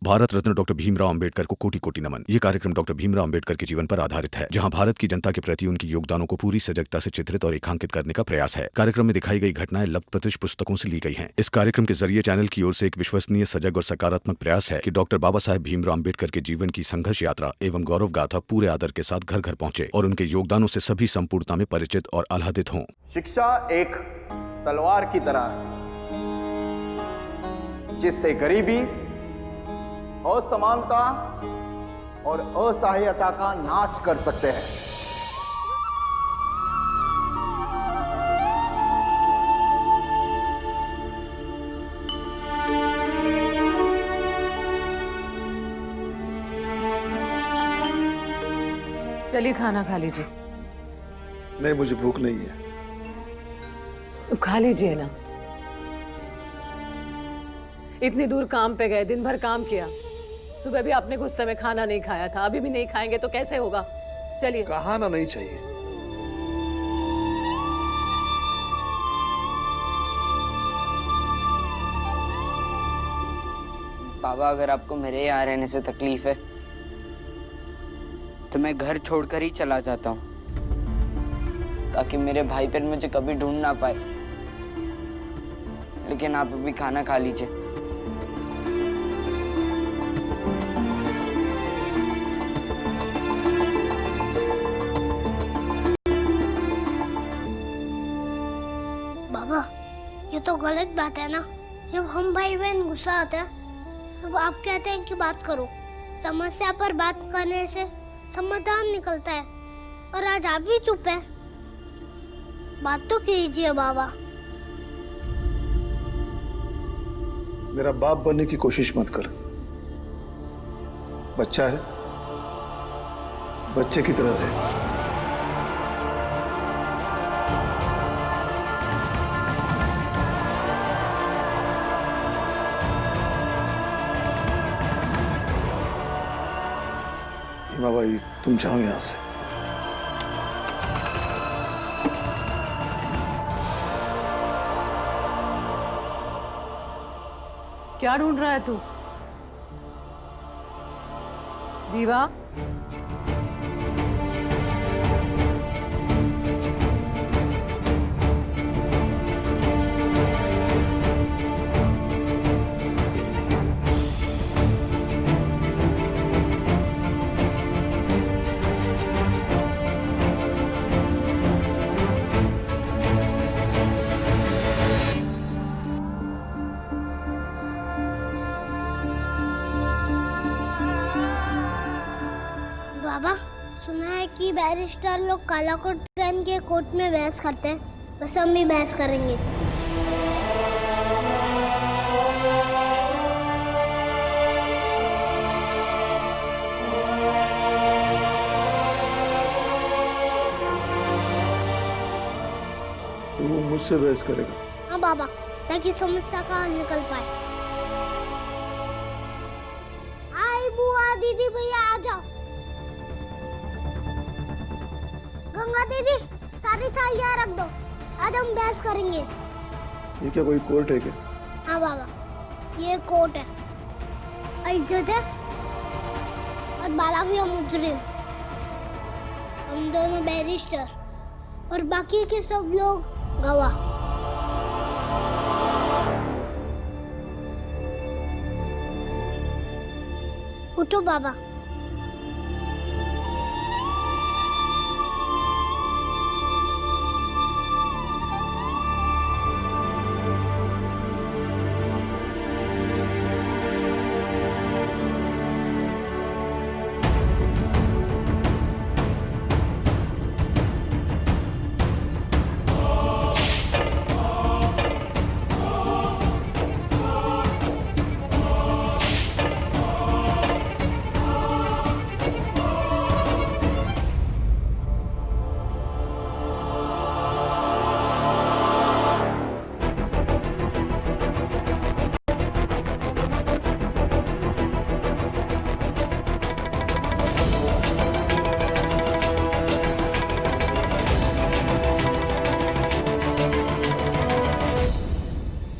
Bharat Ratna doctor Bhimrao Ambedkar को कोटि कोटि नमन। ये कार्यक्रम डॉक्टर भीमराव अंबेडकर के जीवन पर आधारित है, जहां भारत की जनता के प्रति उनके योगदानों को पूरी सजगता से चित्रित और रेखांकित करने का प्रयास है। कार्यक्रम में दिखाई गई घटनाएं लब्ध प्रतिष्ठ पुस्तकों से ली गई हैं। इस कार्यक्रम के जरिए चैनल की ओर से एक विश्वसनीय, सजग और सकारात्मक प्रयास है कि डॉक्टर बाबा साहेब भीमराव अंबेडकर के जीवन की संघर्ष यात्रा एवं गौरव गाथा पूरे आदर के साथ घर घर पहुंचे और उनके योगदानों से सभी संपूर्णता में परिचित और आह्लादित हों। शिक्षा एक तलवार की तरह है, जिससे गरीबी, असमानता और असहायता का नाश कर सकते हैं। चलिए खाना खा लीजिए। नहीं, मुझे भूख नहीं है। खा लीजिए ना। इतनी दूर काम पे गए, दिन भर काम किया। सुबह भी आपने कुछ समय खाना नहीं खाया था, अभी भी नहीं खाएंगे तो कैसे होगा। चलिए। कहा ना नहीं चाहिए। बाबा, अगर आपको मेरे यहाँ रहने से तकलीफ है तो मैं घर छोड़कर ही चला जाता हूँ, ताकि मेरे भाई बहन मुझे कभी ढूंढ ना पाए। लेकिन आप अभी खाना खा लीजिए। बाबा, ये तो गलत बात है ना। जब हम भाई बहन गुस्सा आते हैं तब आप कहते हैं कि बात करो। समस्या पर बात करने से समाधान निकलता है, और आज आप भी चुप हैं। बात तो कीजिए बाबा। मेरा बाप बनने की कोशिश मत कर। बच्चा है, बच्चे की तरह रहे। हिमा भाई, तुम जाओ यहां से। क्या ढूंढ रहा है तू? बीवा, बाबा, सुना है कि बैरिस्टर लोग काला कोट पहन के कोर्ट में बहस करते हैं। बस हम भी बहस करेंगे। तू मुझसे बहस करेगा? हाँ बाबा, ताकि समस्या का हल निकल पाए। आई बुआ, दीदी, भैया आ जाओ। गंगा दीदी, सारी थालियां रख दो। आज हम बहस करेंगे। ये क्या कोई कोर्ट है क्या? हाँ बाबा, ये कोर्ट है। इज्जत है और बाला भी हम मुजरिम। हम दोनों बैरिस्टर और बाकी के सब लोग गवाह। उठो बाबा।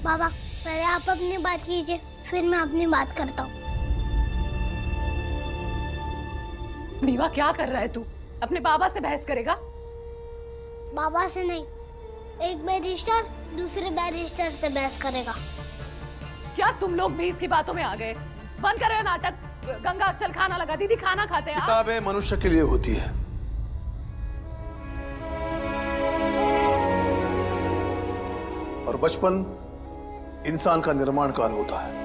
बाबा, पहले आप अपनी बात कीजिए, फिर मैं अपनी बात करता हूँ। मीवा क्या कर रहा है तू? अपने बाबा से बहस करेगा? बाबा से नहीं, एक बैरिस्टर दूसरे बैरिस्टर से बहस करेगा। क्या तुम लोग भी इसकी बातों में आ गए? बंद करो ये नाटक। गंगा चल खाना लगा। दीदी खाना खाते हैं। किताबें मनुष्य के लिए होती है और बचपन इंसान का निर्माण काल होता है।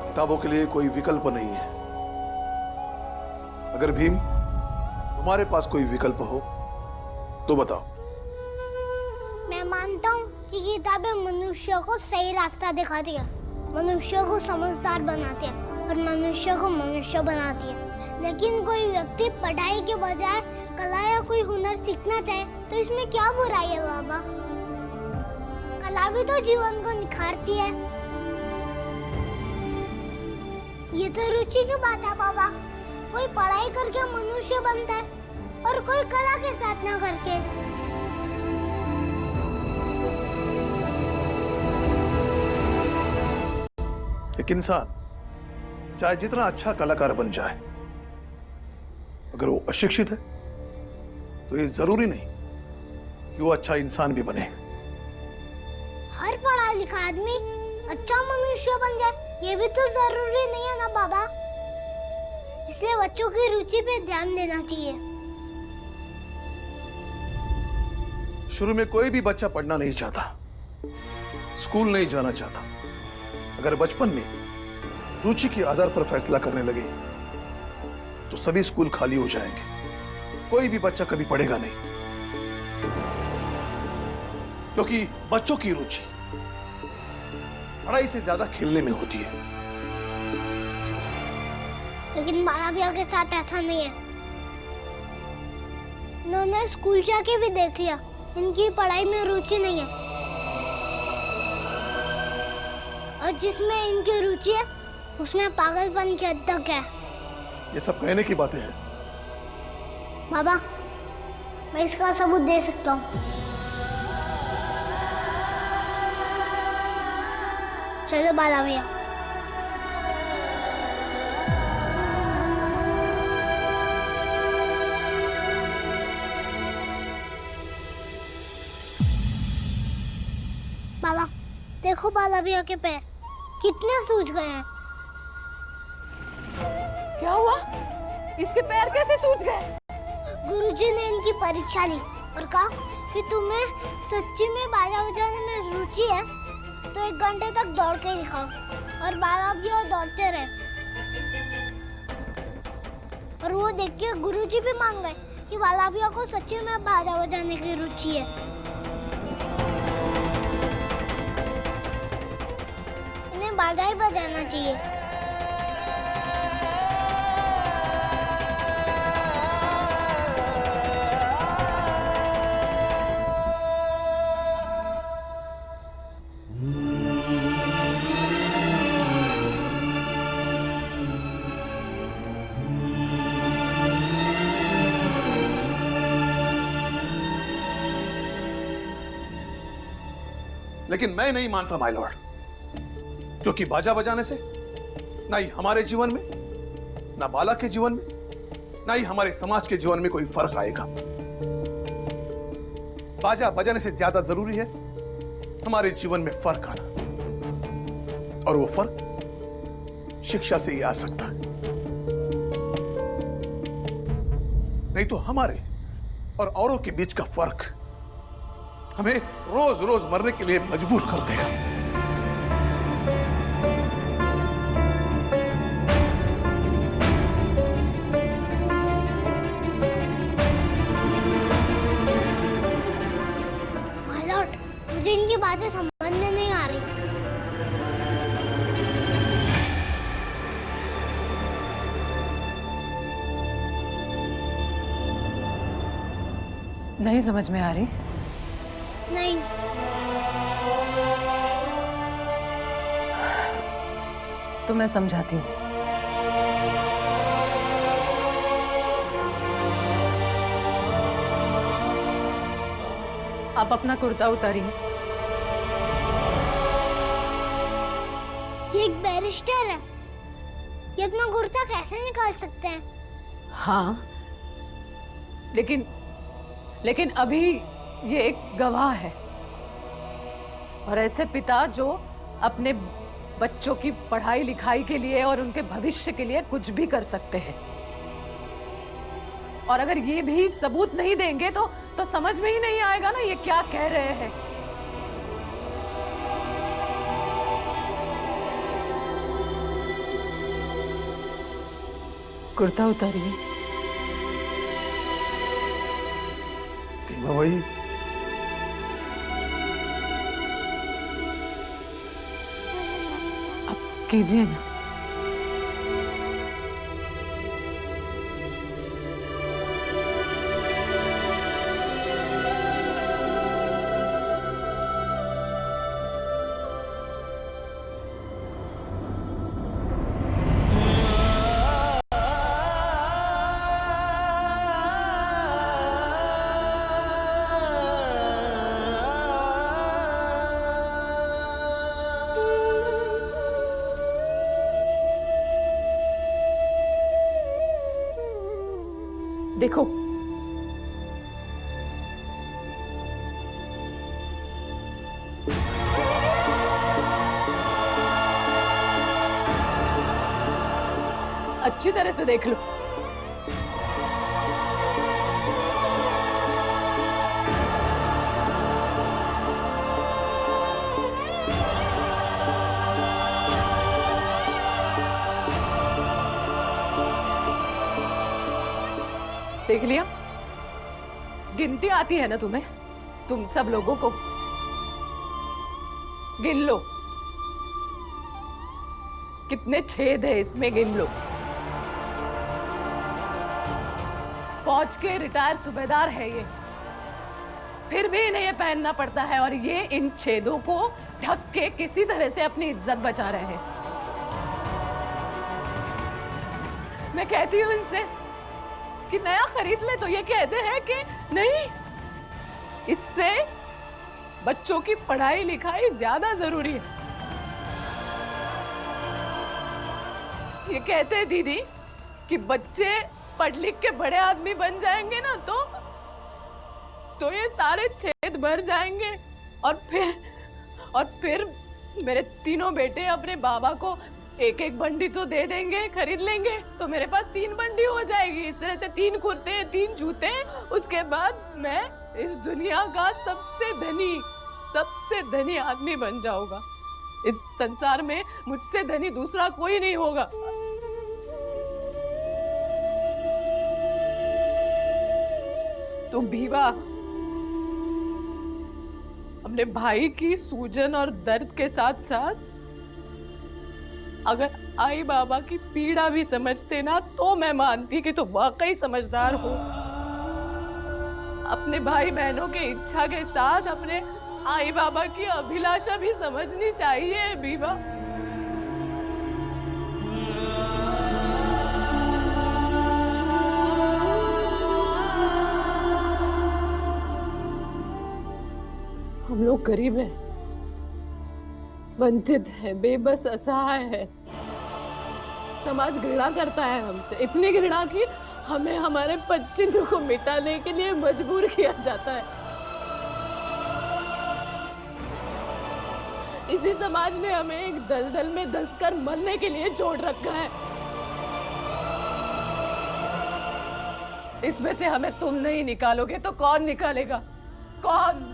किताबों के लिए कोई विकल्प नहीं है। अगर भीम तुम्हारे पास कोई विकल्प हो तो बताओ। मैं मानता हूँ कि किताबें मनुष्य को सही रास्ता दिखाती है, मनुष्य को समझदार बनाती है और मनुष्य को मनुष्य बनाती है। लेकिन कोई व्यक्ति पढ़ाई के बजाय कला या कोई हुनर सीखना चाहे तो इसमें क्या बुराई है बाबा? कला भी तो जीवन को निखारती है। ये तो रुचि की बात है बाबा। कोई पढ़ाई करके मनुष्य बनता है और कोई कला के साथ ना करके। एक इंसान चाहे जितना अच्छा कलाकार बन जाए, अगर वो अशिक्षित है तो ये जरूरी नहीं कि वो अच्छा इंसान भी बने। हर पढ़ा लिखा आदमी अच्छा मनुष्य बन जाए ये भी तो जरूरी नहीं है ना बाबा। इसलिए बच्चों की रुचि पे ध्यान देना चाहिए। शुरू में कोई भी बच्चा पढ़ना नहीं चाहता, स्कूल नहीं जाना चाहता। अगर बचपन में रुचि के आधार पर फैसला करने लगे तो सभी स्कूल खाली हो जाएंगे। कोई भी बच्चा कभी पढ़ेगा नहीं, क्योंकि बच्चों की रुचि पढ़ाई से ज्यादा खेलने में होती है। लेकिन बाला भैया के साथ ऐसा नहीं है। उन्होंने स्कूल जाके भी देख लिया, इनकी पढ़ाई में रुचि नहीं है और जिसमें इनकी रुचि है उसमें पागलपन की हद तक है। ये सब कहने की बातें हैं बाबा, मैं इसका सबूत दे सकता हूँ। चलो बाला भैया। बाबा देखो बाला भैया के पैर कितने सूज गए हैं। क्या हुआ? इसके पैर कैसे सूज गए? गुरुजी ने इनकी परीक्षा ली और कहा कि तुम्हें सच्ची में बाजा बजाने में रुचि है तो 1 घंटे तक दौड़ के दिखाओ। और बाला भैया दौड़ते रहे और वो देख के गुरुजी भी मान गए कि बाला भैया को सच्ची में बाजा बजाने की रुचि है। इन्हें बाजा ही बजाना चाहिए। लेकिन मैं नहीं मानता माय लॉर्ड, क्योंकि बाजा बजाने से ना ही हमारे जीवन में, ना बाला के जीवन में, ना ही हमारे समाज के जीवन में कोई फर्क आएगा। बाजा बजाने से ज्यादा जरूरी है हमारे जीवन में फर्क आना, और वो फर्क शिक्षा से ही आ सकता है। नहीं तो हमारे और औरों के बीच का फर्क हमें रोज रोज मरने के लिए मजबूर कर देगा। माय लॉर्ड, मुझे इनकी बातें समझ में नहीं आ रही। नहीं समझ में आ रही? नहीं। तो मैं समझाती हूँ। आप अपना कुर्ता उतारिए। ये एक बैरिस्टर है, ये अपना कुर्ता कैसे निकाल सकते हैं? हाँ, लेकिन अभी ये एक गवाह है, और ऐसे पिता जो अपने बच्चों की पढ़ाई लिखाई के लिए और उनके भविष्य के लिए कुछ भी कर सकते हैं, और अगर ये भी सबूत नहीं देंगे तो समझ में ही नहीं आएगा ना ये क्या कह रहे हैं। कुर्ता उतारिए। भीमा भाई, अब कीजिए ना। देखो, अच्छी तरह से देख लो। देख लिया? गिनती आती है ना तुम्हें? तुम सब लोगों को गिन लो, कितने छेद है इसमें, गिन लो। फौज के रिटायर सूबेदार है ये, फिर भी इन्हें ये पहनना पड़ता है, और ये इन छेदों को ढक के किसी तरह से अपनी इज्जत बचा रहे हैं। मैं कहती हूं इनसे कि नया खरीद ले, तो ये कहते हैं कि नहीं, इससे बच्चों की पढ़ाई लिखाई ज्यादा जरूरी है। ये कहते हैं दीदी कि बच्चे पढ़ लिख के बड़े आदमी बन जाएंगे ना, तो ये सारे छेद भर जाएंगे, और फिर मेरे तीनों बेटे अपने बाबा को एक एक बंडी तो दे देंगे, खरीद लेंगे, तो मेरे पास 3 बंडी हो जाएगी। इस तरह से 3 कुर्ते, 3 जूते, उसके बाद मैं इस दुनिया का सबसे धनी आदमी बन जाऊंगा। इस संसार में मुझसे धनी दूसरा कोई नहीं होगा। तो भीवा, अपने भाई की सूजन और दर्द के साथ साथ अगर आई बाबा की पीड़ा भी समझते ना, तो मैं मानती कि तुम वाकई समझदार हो। अपने भाई बहनों के इच्छा के साथ अपने आई बाबा की अभिलाषा भी समझनी चाहिए बीबा। हम लोग गरीब हैं, वंचित है, बेबस, असहाय है। समाज घृणा करता है हमसे, इतनी घृणा कि हमें हमारे पदचिन्हों को मिटाने के लिए मजबूर किया जाता है। इसी समाज ने हमें एक दलदल में धंसकर मरने के लिए छोड़ रखा है। इसमें से हमें तुम नहीं निकालोगे तो कौन निकालेगा? कौन?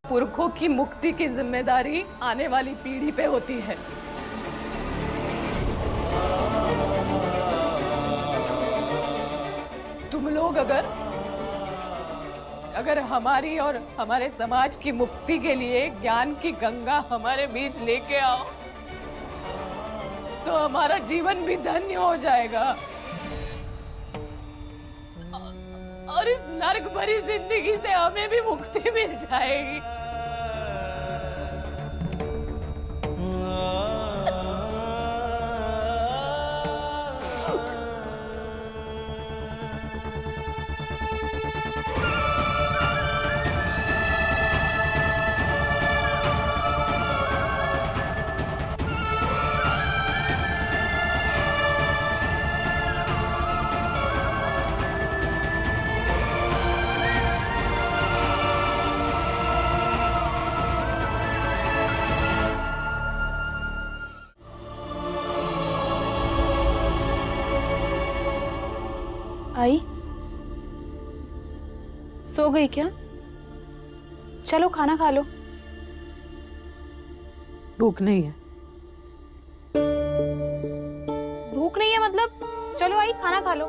पुरखों की मुक्ति की जिम्मेदारी आने वाली पीढ़ी पे होती है। तुम लोग अगर हमारी और हमारे समाज की मुक्ति के लिए ज्ञान की गंगा हमारे बीच लेके आओ, तो हमारा जीवन भी धन्य हो जाएगा, और इस नर्क भरी जिंदगी से हमें भी मुक्ति मिल जाएगी। सो गई क्या? चलो खाना खा लो। भूख नहीं है। भूख नहीं है मतलब? चलो आई खाना खा लो।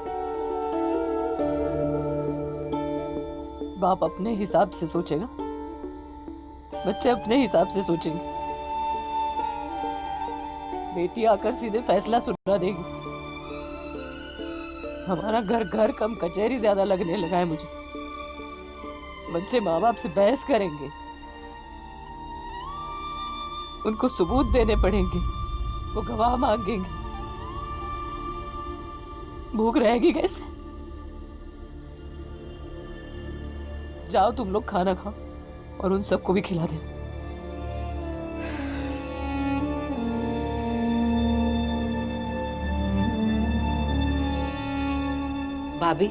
बाप अपने हिसाब से सोचेगा, बच्चे अपने हिसाब से सोचेंगे। बेटी आकर सीधे फैसला सुना देगी। हमारा घर घर कम कचहरी ज्यादा लगने लगा है मुझे। बच्चे माँ बाप से बहस करेंगे, उनको सबूत देने पड़ेंगे, वो गवाह मांगेंगे। भूख रहेगी कैसे? जाओ तुम लोग खाना खाओ और उन सबको भी खिला देना। भाभी,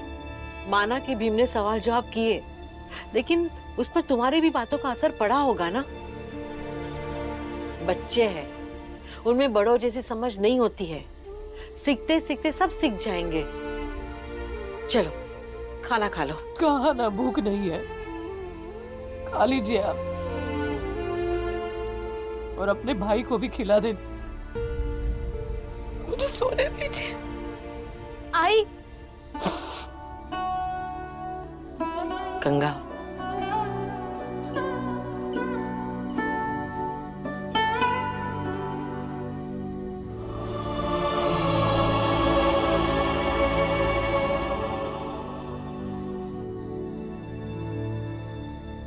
माना कि भीम ने सवाल जवाब किए, लेकिन उस पर तुम्हारी भी बातों का असर पड़ा होगा ना। बच्चे हैं, उनमें बड़ों जैसी समझ नहीं होती है। सीखते सीखते सब सीख जाएंगे। चलो खाना खा लो। कहा ना भूख नहीं है, खा लीजिए आप और अपने भाई को भी खिला दें। मुझे सोने दीजिए। आई गंगा,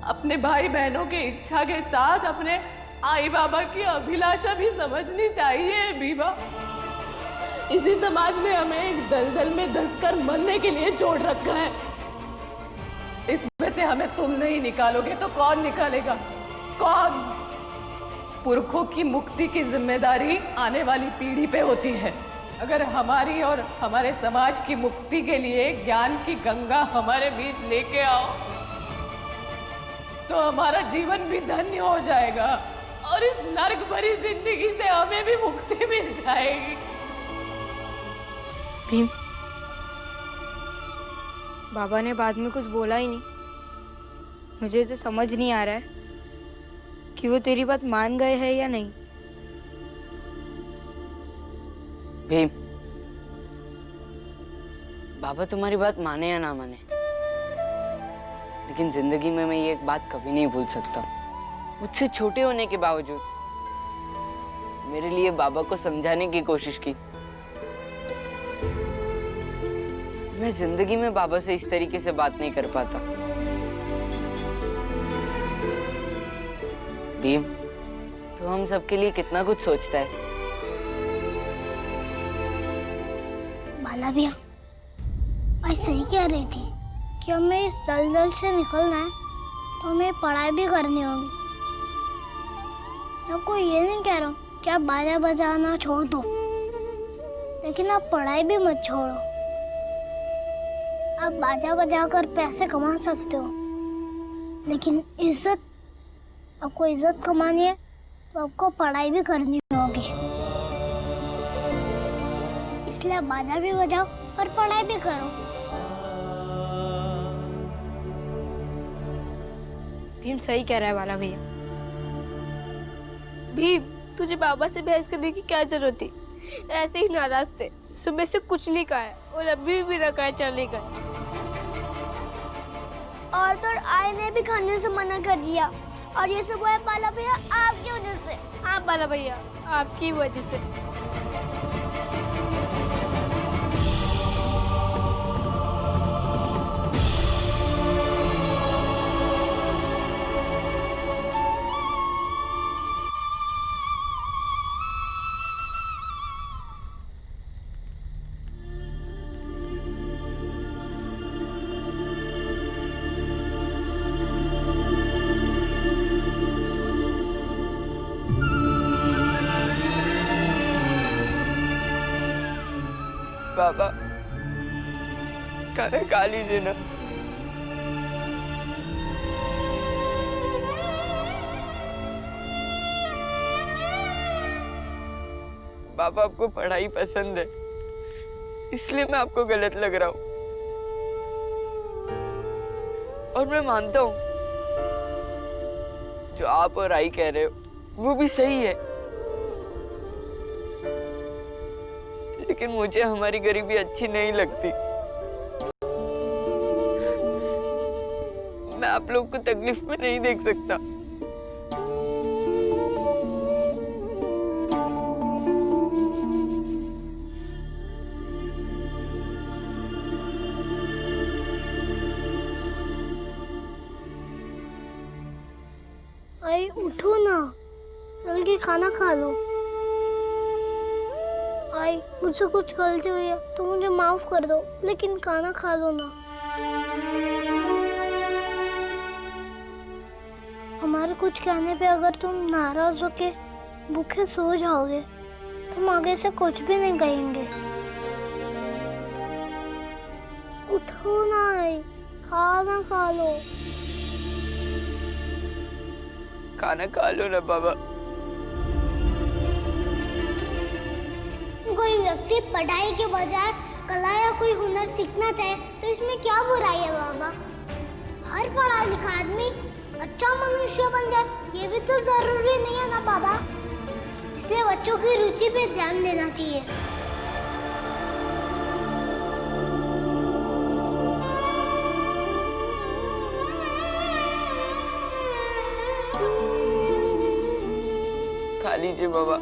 अपने भाई बहनों की इच्छा के साथ अपने आई बाबा की अभिलाषा भी समझनी चाहिए बीबा। इसी समाज ने हमें एक दलदल में धंसकर मरने के लिए जोड़ रखा है। इसमें से हमें तुम नहीं निकालोगे तो कौन निकालेगा? कौन? पुरखों की मुक्ति की जिम्मेदारी आने वाली पीढ़ी पे होती है। अगर हमारी और हमारे समाज की मुक्ति के लिए ज्ञान की गंगा हमारे बीच लेके आओ तो हमारा जीवन भी धन्य हो जाएगा और इस नर्क भरी जिंदगी से हमें भी मुक्ति मिल जाएगी। भीम, बाबा ने बाद में कुछ बोला ही नहीं। मुझे तो समझ नहीं आ रहा है कि वो तेरी बात मान गए हैं या नहीं। भीम, बाबा तुम्हारी बात माने या ना माने, लेकिन जिंदगी में मैं ये एक बात कभी नहीं भूल सकता। मुझसे छोटे होने के बावजूद मेरे लिए बाबा को समझाने की कोशिश की। मैं जिंदगी में बाबा से इस तरीके से बात नहीं कर पाता। भीम, तो हम सबके लिए कितना कुछ सोचता है। माला भैया, मैं सही कह रही थी कि हमें इस दलदल से निकलना है तो हमें पढ़ाई भी करनी होगी। मैं आपको ये नहीं कह रहा हूँ कि आप बाजा बजाना छोड़ दो, लेकिन आप पढ़ाई भी मत छोड़ो। आप बाजा बजाकर पैसे कमा सकते हो, लेकिन इज्जत, आपको इज्जत कमानी है तो आपको पढ़ाई भी करनी होगी। इसलिए आप बाजा भी बजाओ और पढ़ाई भी करो। भीम सही कह रहा है वाला भैया। भीम, तुझे बाबा से बहस करने की क्या जरूरत थी? ऐसे ही नाराज थे, सुबह से कुछ नहीं कहा है और अभी भी ना कहा चले गए। और तो आई ने भी खाने से मना कर दिया और ये सब हुआ बाला भैया आपकी वजह से। हाँ बाला भैया, आपकी वजह से। बाबा, खाना खा लीजिए ना। बाबा, आपको पढ़ाई पसंद है, इसलिए मैं आपको गलत लग रहा हूँ। और और मैं मानता हूँ जो आप और आई कह रहे हो वो भी सही है, लेकिन मुझे हमारी गरीबी अच्छी नहीं लगती। मैं आप लोग को तकलीफ में नहीं देख सकता। आई उठो ना, जल्दी खाना खा लो। आई मुझसे कुछ गलती हुई है तो मुझे माफ कर दो, लेकिन खाना खा लो ना। हमारे कुछ कहने पे अगर तुम नाराज होके भूखे सो जाओगे तो हम आगे से कुछ भी नहीं कहेंगे। उठो ना आई, खाना खा लो। खाना खा लो ना बाबा। कोई व्यक्ति पढ़ाई के बजाय कला या कोई हुनर सीखना चाहे तो इसमें क्या बुराई है बाबा? हर पढ़ा लिखा आदमी अच्छा मनुष्य बन जाए ये भी तो जरूरी नहीं है ना बाबा। इसलिए बच्चों की रुचि पे ध्यान देना चाहिए। खा लीजिए बाबा।